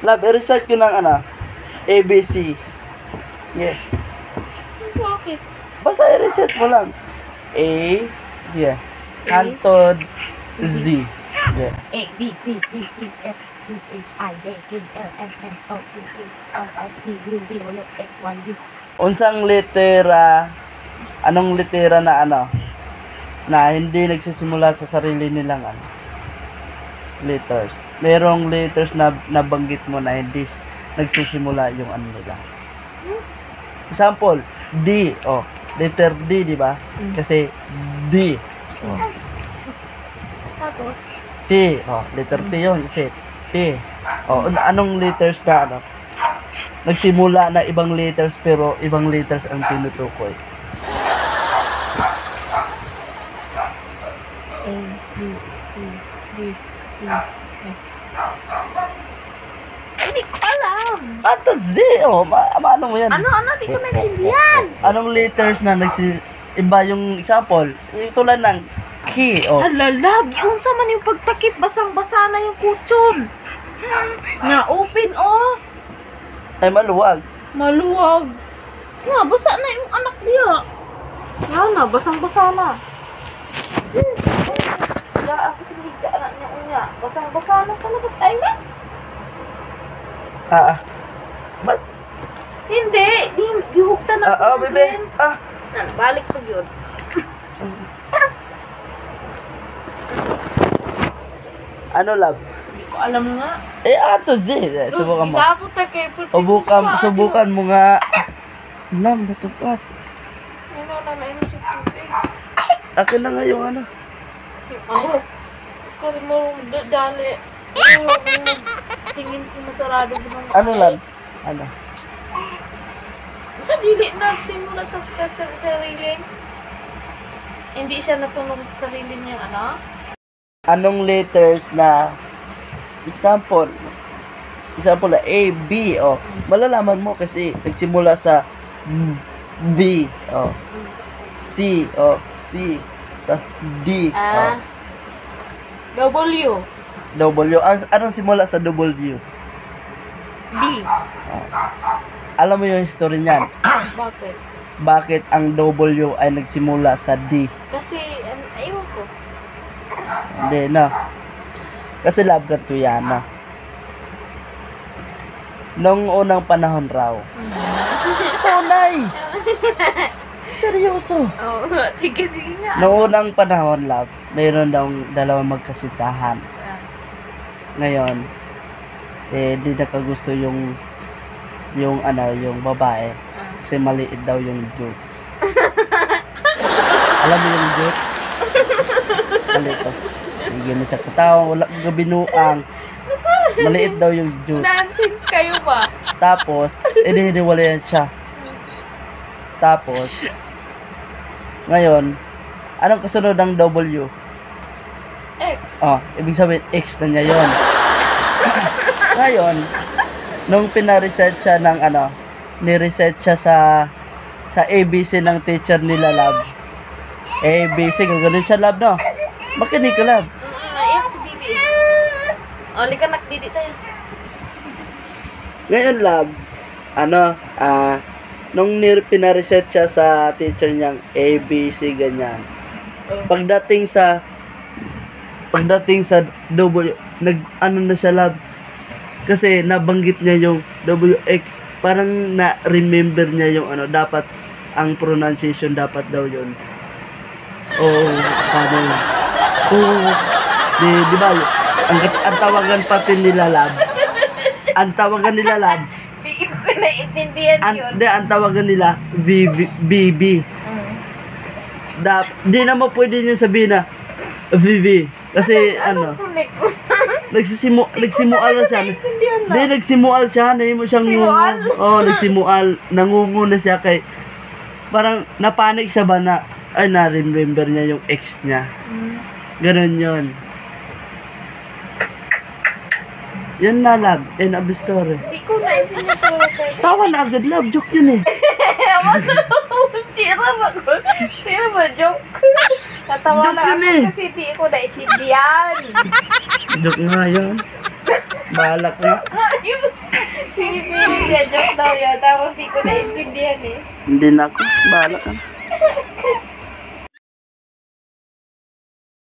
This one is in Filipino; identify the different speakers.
Speaker 1: Love, i-recite ko ng ano, ABC. Yeah.
Speaker 2: Bakit?
Speaker 1: Basta i-reset mo lang. A, yeah. Hantod, Z. Yeah.
Speaker 2: A, B, C, D, E, F, G, H, I, J, K, L, M, N, O, P, Q, R, S, T, U, V, W, X, Y, Z.
Speaker 1: Unsang litera, anong litera na ano, na hindi nagsisimula sa sarili nilang ano, letters. Merong letters na nabanggit mo na hindi nagsisimula yung ano nila. Example, D, oh, letter D, di ba? Kasi D. Oh.
Speaker 2: Tapos,
Speaker 1: T, oh, letter T yun, kasi T. Oh, anong letters na ano? Nagsimula na ibang letters pero ibang letters ang tinutukoy.
Speaker 2: A, B, C, D, E, F. Hindi ko alam.
Speaker 1: Ato Z, oh, ano mo yan?
Speaker 2: Ano? Di ko naintindihan.
Speaker 1: Anong letters na iba yung example? Tulad ng key, oh.
Speaker 2: Halalag, yung sa man yung pagtakip, basang-basa na yung kutsyon. Nga, open, oh.
Speaker 1: Ay, maluwag.
Speaker 2: Maluwag. Nga, basa na yung anak niya. Nga na, basang-basa na. Kaya ako tiniga anak niya unya. Basang-basa na palabas. Ay nga.
Speaker 1: Ba't?
Speaker 2: Hindi, gihugta na
Speaker 1: Oo, bebe.
Speaker 2: Balik ko yun.
Speaker 1: Ano, love?
Speaker 2: Hindi ko alam nga.
Speaker 1: Ato Z. Subukan mo.
Speaker 2: Isa po tayo kayo.
Speaker 1: Subukan mo nga. Lam, natupat.
Speaker 2: Ano na nainom sa tubig.
Speaker 1: Akin na nga yung ano.
Speaker 2: Ano? Kasi mo dali. Tingin ko masarado ko ng
Speaker 1: Ano, love? Ano?
Speaker 2: Sa dili nagsimula sa sarili. Hindi siya natunog sa sarili niya, ano?
Speaker 1: Anong letters na example na A, B, oh. Malalaman mo kasi nagsimula sa B, oh. C, oh. C, tas D, oh.
Speaker 2: W.
Speaker 1: W. Anong simula sa W?
Speaker 2: D.
Speaker 1: Alam mo yung history niyan?
Speaker 2: Bakit?
Speaker 1: Bakit ang W ay nagsimula sa D?
Speaker 2: Kasi, ayun ko.
Speaker 1: Hindi, no. Kasi love ka to yan, no. Noong unang panahon raw. Tunay! Seryoso.
Speaker 2: Oo, sige nga.
Speaker 1: Noong unang panahon, love, mayroon daw dalawang magkasintahan. Ngayon, di nakagusto yung babae. Kasi maliit daw yung jokes. Alam mo yung jokes? Malito. Sige na siya katawa, wala kang gabinuang. Maliit daw yung jokes.
Speaker 2: Nonsense kayo ba?
Speaker 1: Tapos, hiniwalayan siya. Tapos, ngayon, anong kasunod ng W?
Speaker 2: X.
Speaker 1: Oh, ibig sabihin, X na niya yun. Ngayon, nung pina-reset siya ng ni-reset siya sa ABC ng teacher nila, love. ABC, gano'n siya, love, no? Makinig ka, love.
Speaker 2: Iyak si Bibi. Oli ka, nakdidi tayo.
Speaker 1: Ngayon, love, nung pina-reset siya sa teacher niyang ABC, ganyan. Pagdating sa W, na siya, love. Kasi nabanggit niya yung WX, parang na-remember niya yung dapat, ang pronunciation dapat daw yun. Paano yun? Di ba, ang tawagan pati nila, love. Ang tawagan nila, love.
Speaker 2: Hindi ko naiintindihan yun.
Speaker 1: Ang tawagan nila, BB. Di naman pwede niya sabihin na VV. Kasi nagsimual na siya. Hindi, nagsimual siya. Nahimo siyang nagsimual. Nangungu na siya kay parang napanik siya ba na na-remember niya yung ex niya. Ganon yun. Yan na, love. End of the story.
Speaker 2: Hindi ko naiintindihan yun.
Speaker 1: Tawa na agad, love. Joke yun eh.
Speaker 2: Tira ba joke? Natawa
Speaker 1: Joke
Speaker 2: na
Speaker 1: yun
Speaker 2: ako
Speaker 1: eh.
Speaker 2: kasi di ko naiintindihan.
Speaker 1: Joke nga yun. Balak na.
Speaker 2: Pili-pili niya, joke daw yun. Tapos di ko naintindihan eh.
Speaker 1: Hindi na ako. Balak na.